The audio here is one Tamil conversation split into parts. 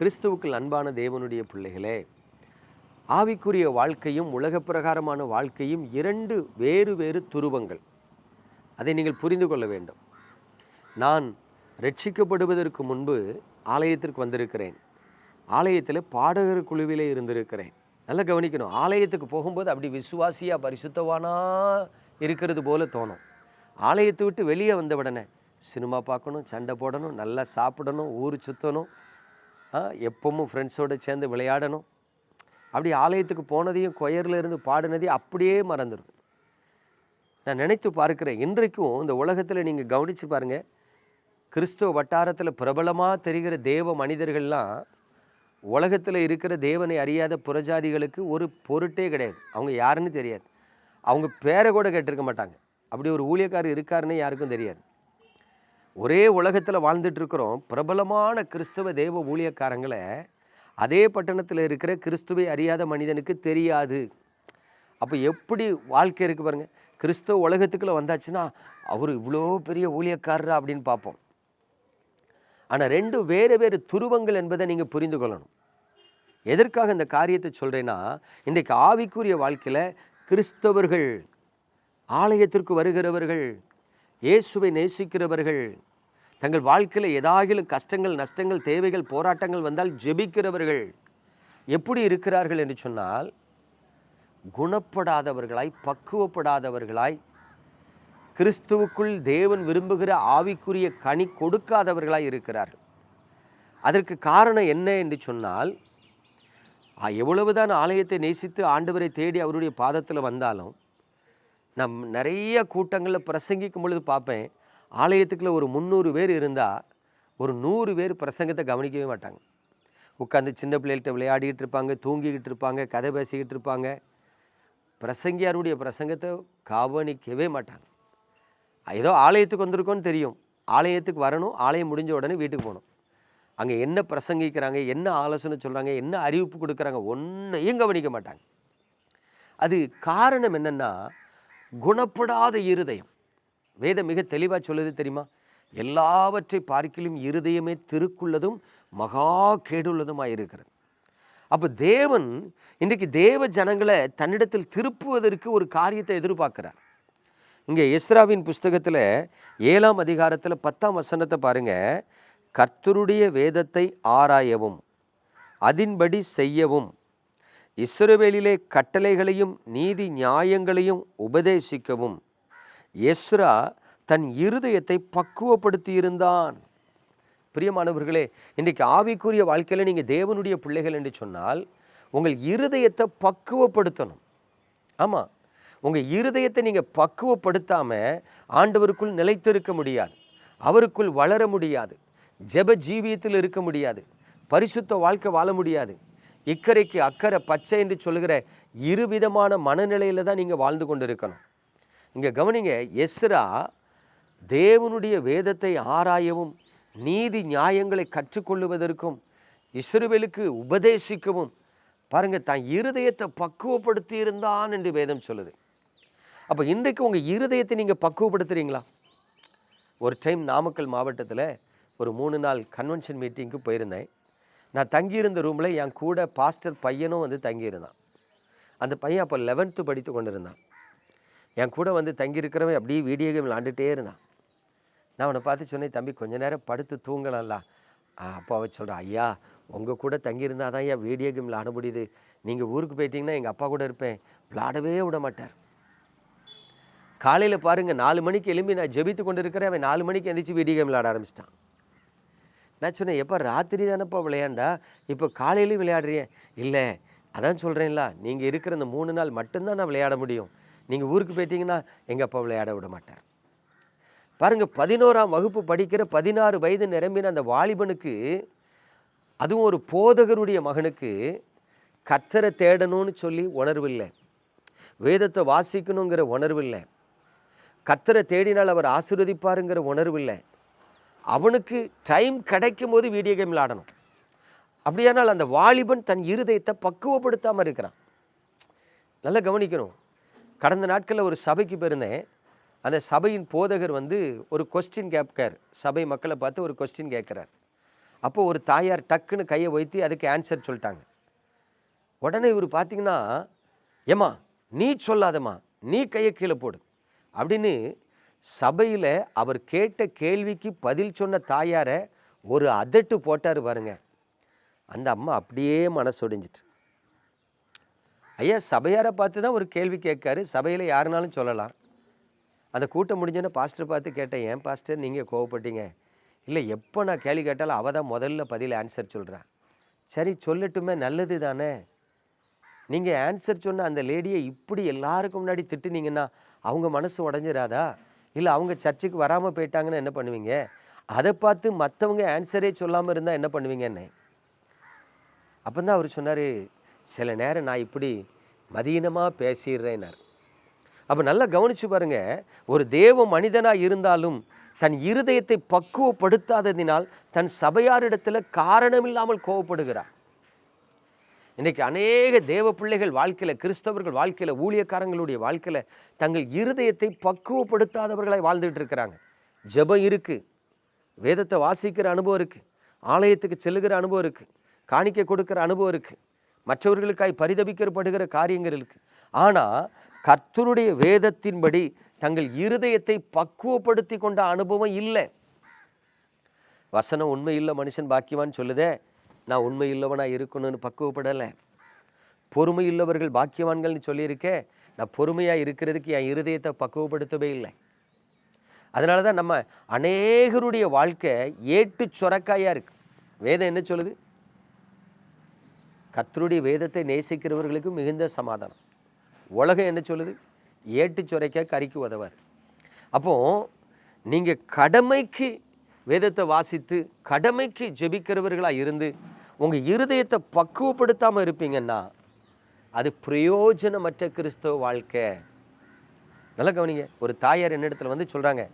கிறிஸ்துவுக்குள் அன்பான தேவனுடைய பிள்ளைகளே, ஆவிக்குரிய வாழ்க்கையும் உலக பிரகாரமான வாழ்க்கையும் இரண்டு வேறு வேறு துருவங்கள். அதை நீங்கள் புரிந்து கொள்ள வேண்டும். நான் ரட்சிக்கப்படுவதற்கு முன்பு ஆலயத்திற்கு வந்திருக்கிறேன். ஆலயத்தில் பாடகர் குழுவிலே இருந்திருக்கிறேன். நல்லா கவனிக்கணும். ஆலயத்துக்கு போகும்போது அப்படி விசுவாசியா பரிசுத்தவானா இருக்கிறது போல தோணும். ஆலயத்தை விட்டு வெளியே வந்த உடனே சினிமா பார்க்கணும், சண்டை போடணும், நல்லா சாப்பிடணும், ஊர் சுற்றணும், எப்பவும் ஃப்ரெண்ட்ஸோடு சேர்ந்து விளையாடணும். அப்படி ஆலயத்துக்கு போனதையும் கொயரில் இருந்து பாடினதையும் அப்படியே மறந்துடும். நான் நினைத்து பார்க்கிறேன், இன்றைக்கும் இந்த உலகத்தில் நீங்கள் கவனித்து பாருங்கள், கிறிஸ்துவ வட்டாரத்தில் பிரபலமாக தெரிகிற தேவ மனிதர்கள்லாம் உலகத்தில் இருக்கிற தேவனை அறியாத புறஜாதிகளுக்கு ஒரு பொருட்டே கிடையாது. அவங்க யாருன்னு தெரியாது. அவங்க பேரை கூட கேட்டிருக்க மாட்டாங்க. அப்படி ஒரு ஊழியக்காரர் இருக்காருன்னு யாருக்கும் தெரியாது. ஒரே உலகத்தில் வாழ்ந்துட்டு இருக்கிறோம். பிரபலமான கிறிஸ்துவ தேவ ஊழியக்காரங்களை அதே பட்டணத்தில் இருக்கிற கிறிஸ்துவை அறியாத மனிதனுக்கு தெரியாது. அப்போ எப்படி வாழ்க்கை இருக்குது பாருங்கள். கிறிஸ்துவ உலகத்துக்குள்ளே வந்தாச்சுன்னா அவர் இவ்வளோ பெரிய ஊழியக்காரரா அப்படின்னு பார்ப்போம். ஆனால் ரெண்டு வேறு வேறு துருவங்கள் என்பதை நீங்கள் புரிந்து கொள்ளணும். எதற்காக இந்த காரியத்தை சொல்கிறேன்னா, இன்றைக்கு ஆவிக்குரிய வாழ்க்கையில் கிறிஸ்தவர்கள், ஆலயத்திற்கு வருகிறவர்கள், இயேசுவை நேசிக்கிறவர்கள், தங்கள் வாழ்க்கையில் ஏதாகிலும் கஷ்டங்கள், நஷ்டங்கள், தேவைகள், போராட்டங்கள் வந்தால் ஜெபிக்கிறவர்கள் எப்படி இருக்கிறார்கள் என்று சொன்னால், குணப்படாதவர்களாய், பக்குவப்படாதவர்களாய், கிறிஸ்துவுக்குள் தேவன் விரும்புகிற ஆவிக்குரிய கனி கொடுக்காதவர்களாய் இருக்கிறார்கள். அதற்கு காரணம் என்ன என்று சொன்னால், எவ்வளவுதான் ஆலயத்தை நேசித்து ஆண்டவரை தேடி அவருடைய பாதத்தில் வந்தாலும், நான் நிறைய கூட்டங்களில் பிரசங்கிக்கும் பொழுது பார்ப்பேன், ஆலயத்துக்குள்ள ஒரு 300 பேர் இருந்தால் ஒரு 100 பேர் பிரசங்கத்தை கவனிக்கவே மாட்டாங்க. உட்காந்து சின்ன பிள்ளைகள்கிட்ட விளையாடிக்கிட்டு இருப்பாங்க, தூங்கிக்கிட்டு இருப்பாங்க, கதை பேசிக்கிட்டு இருப்பாங்க. பிரசங்கியாருடைய பிரசங்கத்தை கவனிக்கவே மாட்டாங்க. ஏதோ ஆலயத்துக்கு வந்திருக்கோன்னு தெரியும், ஆலயத்துக்கு வரணும், ஆலயம் முடிஞ்ச உடனே வீட்டுக்கு போகணும். அங்கே என்ன பிரசங்கிக்கிறாங்க, என்ன ஆலோசனை சொல்கிறாங்க, என்ன அறிவிப்பு கொடுக்குறாங்க, ஒன்றையும் கவனிக்க மாட்டாங்க. அது காரணம் என்னென்னா, குணப்படாத இருதயம். வேதம் மிக தெளிவாக சொல்லுது தெரியுமா? எல்லாவற்றை பார்க்கிலும் இருதயமே திருக்குள்ளதும் மகா கேடுள்ளதுமாக இருக்கிறது. அப்போ தேவன் இன்றைக்கு தேவ ஜனங்களை தன்னிடத்தில் திருப்புவதற்கு ஒரு காரியத்தை எதிர்பார்க்கிறார். இங்கே எஸ்ராவின் புஸ்தகத்தில் 7ஆம் அதிகாரத்தில் 10ஆம் வசனத்தை பாருங்க. கர்த்தருடைய வேதத்தை ஆராயவும் அதின்படி செய்யவும் இஸ்ரவேலிலே கட்டளைகளையும் நீதி நியாயங்களையும் உபதேசிக்கவும் எஸ்ரா தன் இருதயத்தை பக்குவப்படுத்தி இருந்தான். பிரியமானவர்களே, இன்றைக்கு ஆவிக்குரிய வாழ்க்கையில் நீங்கள் தேவனுடைய பிள்ளைகள் என்று சொன்னால் உங்கள் இருதயத்தை பக்குவப்படுத்தணும். ஆமாம், உங்கள் இருதயத்தை நீங்கள் பக்குவப்படுத்தாமல் ஆண்டவருக்குள் நிலைத்திருக்க முடியாது, அவருக்குள் வளர முடியாது, ஜெப ஜீவியத்தில் இருக்க முடியாது, பரிசுத்த வாழ்க்கை வாழ முடியாது. இக்கரைக்கு அக்கறை பச்சை என்று சொல்லுகிற இருவிதமான மனநிலையில் தான் நீங்கள் வாழ்ந்து கொண்டு இருக்கணும். இங்கே கவனிங்க, எஸ்ரா தேவனுடைய வேதத்தை ஆராயவும் நீதி நியாயங்களை கற்றுக்கொள்ளுவதற்கும் இஸ்ரவேலுக்கு உபதேசிக்கவும் பாருங்க, தான் இருதயத்தை பக்குவப்படுத்தி இருந்தான் என்று வேதம் சொல்லுது. அப்போ இன்றைக்கு உங்கள் இருதயத்தை நீங்கள் பக்குவப்படுத்துறீங்களா? ஒரு டைம் நாமக்கல் மாவட்டத்தில் ஒரு 3 நாள் கன்வென்ஷன் மீட்டிங்க்கு போயிருந்தேன். நான் தங்கியிருந்த ரூமில் என் கூட பாஸ்டர் பையனும் வந்து தங்கியிருந்தான். அந்த பையன் அப்போ 11th படித்து கொண்டு இருந்தான். என் கூட வந்து தங்கியிருக்கிறவன் அப்படியே வீடியோ கேம் விளாண்டுட்டே இருந்தான். நான் அவனை பார்த்து சொன்னேன், தம்பி கொஞ்ச நேரம் படுத்து தூங்கலாம்ல. அப்போ அவன் சொல்கிறான், ஐயா உங்கள் கூட தங்கியிருந்தால் தான் ஐயா வீடியோ கேம் விளாட முடியுது. நீங்கள் ஊருக்கு போயிட்டீங்கன்னா எங்கள் அப்பா கூட இருப்பேன், விளாடவே விட மாட்டார். காலையில் பாருங்கள் 4 மணிக்கு எழும்பி நான் ஜெபித்து கொண்டு இருக்கிறேன், அவன் 4 மணிக்கு எழுந்திரிச்சு வீடியோ கேம் விளாட ஆரம்பிச்சிட்டான். நான் சொன்னேன், எப்போ ராத்திரி தானப்பா விளையாண்டா, இப்போ காலையிலையும் விளையாடுறேன். இல்லை, அதான் சொல்கிறேன்ல, நீங்கள் இருக்கிற அந்த 3 நாள் மட்டும்தான் நான் விளையாட முடியும், நீங்கள் ஊருக்கு போயிட்டீங்கன்னா எங்கள் அப்பா விளையாட விட மாட்டார். பாருங்கள், 11ஆம் வகுப்பு படிக்கிற 16 வயது நிரம்பின அந்த வாலிபனுக்கு, அதுவும் ஒரு போதகருடைய மகனுக்கு, கர்த்தரை தேடணும்னு சொல்லி உணர்வில்லை, வேதத்தை வாசிக்கணுங்கிற உணர்வில்லை, கர்த்தரை தேடினால் அவர் ஆசீர்வதிப்பாருங்கிற உணர்வில்லை. அவனுக்கு டைம் கிடைக்கும் போது வீடியோ கேம் விளாடணும். அப்படியானால் அந்த வாலிபன் தன் இருதயத்தை பக்குவப்படுத்தாமல் இருக்கிறான். நல்லா கவனிக்கணும். கடந்த நாட்களில் ஒரு சபைக்கு போயிருந்தேன். அந்த சபையின் போதகர் வந்து ஒரு கொஸ்டின் கேட்கார். சபை மக்களை பார்த்து ஒரு கொஸ்டின் கேட்குறார். அப்போ ஒரு தாயார் டக்குன்னு கையை வைத்து அதுக்கு ஆன்சர் சொல்லிட்டாங்க. உடனே இவர் பார்த்தீங்கன்னா, ஏம்மா நீ சொல்லாதம்மா, நீ கையை கீழே போடு அப்படின்னு சபையில் அவர் கேட்ட கேள்விக்கு பதில் சொன்ன தாயாரை ஒரு அதட்டு போட்டார் பாருங்க. அந்த அம்மா அப்படியே மனசொடிஞ்சிட்டு, ஐயா சபையாரை பார்த்து தான் ஒரு கேள்வி கேட்காரு, சபையில் யாருனாலும் சொல்லலாம். அந்த கூட்டம் முடிஞ்சோன்னே பாஸ்டர் பார்த்து கேட்டேன், ஏன் பாஸ்டர் நீங்கள் கோவப்பட்டீங்க? இல்லை, எப்போ நான் கேள்வி கேட்டாலும் அவள் தான் முதல்ல பதில் ஆன்சர் சொல்கிறான். சரி சொல்லட்டுமே, நல்லது தானே. நீங்கள் ஆன்சர் சொன்ன அந்த லேடியை இப்படி எல்லாருக்கும் முன்னாடி திட்டுனீங்கன்னா அவங்க மனசு உடஞ்சிராதா? இல்லை அவங்க சர்ச்சுக்கு வராமல் போயிட்டாங்கன்னு என்ன பண்ணுவீங்க? அதை பார்த்து மற்றவங்க ஆன்சரே சொல்லாமல் இருந்தால் என்ன பண்ணுவீங்கன்னு. அப்போ தான் அவர் சொன்னார், சில நேரம் நான் இப்படி மதீனமாக பேசிடுறேன்னார். அப்போ நல்லா கவனிச்சு பாருங்க, ஒரு தேவ மனிதனாக இருந்தாலும் தன் இருதயத்தை பக்குவப்படுத்தாததினால் தன் சபையாரிடத்தில் காரணமில்லாமல் கோவப்படுகிறார். இன்றைக்கு அநேக தேவ பிள்ளைகள் வாழ்க்கையில், கிறிஸ்தவர்கள் வாழ்க்கையில், ஊழியக்காரங்களுடைய வாழ்க்கையில் தங்கள் இருதயத்தை பக்குவப்படுத்தாதவர்களாய் வாழ்ந்துட்டு இருக்கிறாங்க. ஜெபம் இருக்குது, வேதத்தை வாசிக்கிற அனுபவம் இருக்குது, ஆலயத்துக்கு செல்லுகிற அனுபவம் இருக்குது, காணிக்கை கொடுக்குற அனுபவம் இருக்குது, மற்றவர்களுக்காய் பரிதபிக்கப்படுகிற காரியங்கள் இருக்குது. ஆனால் கர்த்தருடைய வேதத்தின்படி தங்கள் இருதயத்தை பக்குவப்படுத்தி கொண்ட அனுபவம் இல்லை. வசனம் உண்மை இல்லை மனுஷன் பாக்கியவான்னு சொல்லுதே, நான் உண்மை இல்லவனா இருக்கணும்னு பக்குவப்படலை. பொறுமை இல்லவர்கள் பாக்கியவான்கள்னு சொல்லியிருக்கேன், நான் பொறுமையாக இருக்கிறதுக்கு என் இருதயத்தை பக்குவப்படுத்தவே இல்லை. அதனால தான் நம்ம அநேகருடைய வாழ்க்கை ஏட்டு சொரக்காயாக இருக்கு. வேதம் என்ன சொல்லுது? கர்த்தருடைய வேதத்தை நேசிக்கிறவர்களுக்கு மிகுந்த சமாதானம். உலகம் என்ன சொல்லுது? ஏட்டு சொரைக்காய் கறிக்கு உதவார். அப்போ நீங்கள் கடமைக்கு வேதத்தை வாசித்து கடமைக்கு ஜெபிக்கிறவர்களாக இருந்து உங்கள் இருதயத்தை பக்குவப்படுத்தாமல் இருப்பீங்கன்னா அது பிரயோஜனமற்ற கிறிஸ்தவ வாழ்க்கை. நல்லா கவனிங்க. ஒரு தாயார் என்னிடத்துல வந்து சொல்கிறாங்க,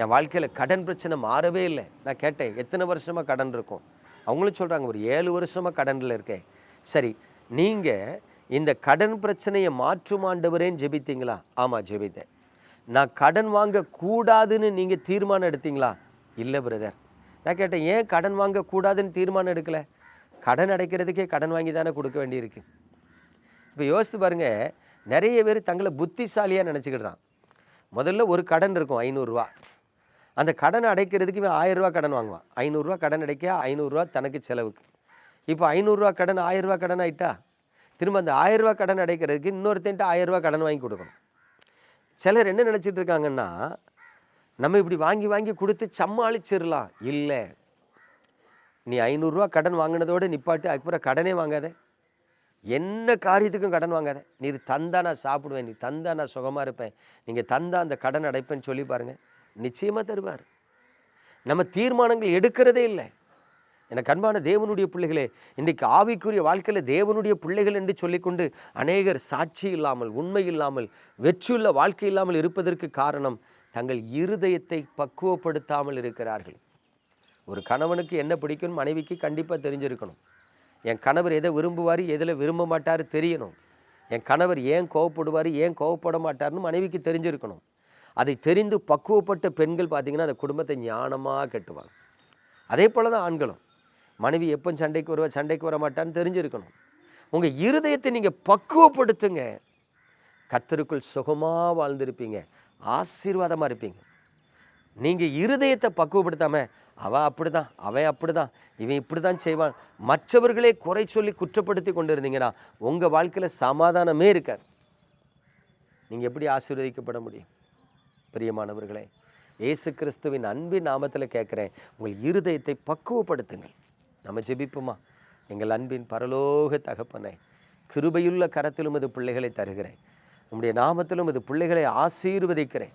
என் வாழ்க்கையில் கடன் பிரச்சனை மாறவே இல்லை. நான் கேட்டேன், எத்தனை வருஷமாக கடன் இருக்கும்? அவங்களும் சொல்கிறாங்க, ஒரு 7 வருஷமாக கடனில் இருக்கேன். சரி, நீங்கள் இந்த கடன் பிரச்சனையை மாற்றும் ஆண்டவரேன்னு ஜெபித்தீங்களா? ஆமாம் ஜெபித்தேன். நான் கடன் வாங்கக்கூடாதுன்னு நீங்கள் தீர்மானம் எடுத்தீங்களா? இல்லை பிரதர். நான் கேட்டேன், ஏன் கடன் வாங்கக்கூடாதுன்னு தீர்மானம் எடுக்கலை? கடன் அடைக்கிறதுக்கே கடன் வாங்கி தானே கொடுக்க வேண்டியிருக்கு. இப்போ யோசித்து பாருங்கள், நிறைய பேர் தங்களை புத்திசாலியாக நினச்சிக்கிடுறான். முதல்ல ஒரு கடன் இருக்கும் 500 ரூபா. அந்த கடனை அடைக்கிறதுக்கு இவன் 1000 ரூபா கடன் வாங்குவான். 500 ரூபா கடன் அடைக்க 500 ரூபா தனக்கு செலவுக்கு. இப்போ 500 ரூபா கடன் 1000 ரூபா கடன் ஆகிட்டா, திரும்ப அந்த 1000 ரூபா கடன் அடைக்கிறதுக்கு இன்னொருத்தன்ட்டு 1000 ரூபா கடன் வாங்கி கொடுக்கணும். சிலர் என்ன நினச்சிட்டு இருக்காங்கன்னா, நம்ம இப்படி வாங்கி வாங்கி கொடுத்து சமாளிச்சிடலாம். இல்லை, நீ 500 ரூபா கடன் வாங்கினதோடு நிப்பாட்டு. அதுக்கப்புறம் கடனே வாங்காத, என்ன காரியத்துக்கும் கடன் வாங்காத. நீ தந்தா நான் சாப்பிடுவேன், நீ தந்தா நான் சுகமாக இருப்பேன், நீங்கள் தந்தா அந்த கடன் அடைப்பேன்னு சொல்லி பாருங்கள், நிச்சயமாக தருவார். நம்ம தீர்மானங்கள் எடுக்கிறதே இல்லை. எனக்கு அன்பான தேவனுடைய பிள்ளைகளே, இன்றைக்கு ஆவிக்குரிய வாழ்க்கையில் தேவனுடைய பிள்ளைகள் என்று சொல்லிக்கொண்டு அநேகர் சாட்சி இல்லாமல், உண்மை இல்லாமல், வெற்றியுள்ள வாழ்க்கை இல்லாமல் இருப்பதற்கு காரணம் தங்கள் இருதயத்தை பக்குவப்படுத்தாமல் இருக்கிறார்கள். ஒரு கணவனுக்கு என்ன பிடிக்கும் மனைவிக்கு கண்டிப்பாக தெரிஞ்சிருக்கணும். என் கணவர் எதை விரும்புவார், எதில் விரும்ப மாட்டார் தெரியணும். என் கணவர் ஏன் கோவப்படுவார், ஏன் கோவப்பட மாட்டார்னு மனைவிக்கு தெரிஞ்சிருக்கணும். அதை தெரிந்து பக்குவப்பட்ட பெண்கள் பார்த்திங்கன்னா அந்த குடும்பத்தை ஞானமாக கட்டுவாங்க. அதே போல் தான் ஆண்களும். மனைவி எப்போ சண்டைக்கு வர மாட்டான்னு தெரிஞ்சிருக்கணும். உங்கள் இருதயத்தை நீங்கள் பக்குவப்படுத்துங்க, கர்த்தருக்குள் சுகமாக வாழ்ந்திருப்பீங்க, ஆசீர்வாதமாக இருப்பீங்க. நீங்கள் இருதயத்தை பக்குவப்படுத்தாமல் அவன் அப்படி தான், அவன் அப்படி தான், இவன் இப்படி தான் செய்வான், மற்றவர்களே குறை சொல்லி குற்றப்படுத்தி கொண்டு இருந்தீங்கன்னா உங்கள் வாழ்க்கையில் சமாதானமே இருக்காது. நீங்கள் எப்படி ஆசீர்வதிக்கப்பட முடியும்? பிரியமானவர்களே, இயேசு கிறிஸ்துவின் அன்பின் நாமத்தில் கேட்குறேன், உங்கள் இருதயத்தை பக்குவப்படுத்துங்கள். நம்ம ஜெபிப்போமா? எங்கள் அன்பின் பரலோக தகப்பனே, கிருபையுள்ள கரத்திலும் இது பிள்ளைகளை தருகிறேன், உம்முடைய நாமத்திலும் இது பிள்ளைகளை ஆசீர்வதிக்கிறேன்.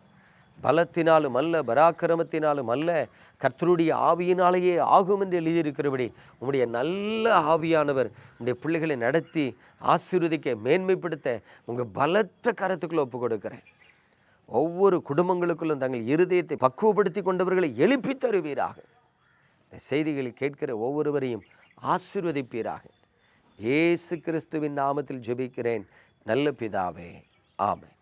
பலத்தினாலும் அல்ல, பராக்கிரமத்தினாலும் அல்ல, கர்த்தருடைய ஆவியினாலேயே ஆகும் என்று எழுதியிருக்கிறபடி உம்முடைய நல்ல ஆவியானவர் உம்முடைய பிள்ளைகளை நடத்தி ஆசீர்வதிக்க, மேன்மைப்படுத்த உங்கள் பலத்த கரத்துக்குள்ள ஒப்பு கொடுக்கிறேன். ஒவ்வொரு குடும்பங்களுக்குள்ளும் தங்கள் இருதயத்தை பக்குவப்படுத்தி கொண்டவர்களை எழுப்பி தருவீராக. இந்த செய்திகளை கேட்கிற ஒவ்வொருவரையும் ஆசீர்வதிப்பீராக. இயேசு கிறிஸ்துவின் நாமத்தில் ஜெபிக்கிறேன் நல்ல பிதாவே, ஆமென்.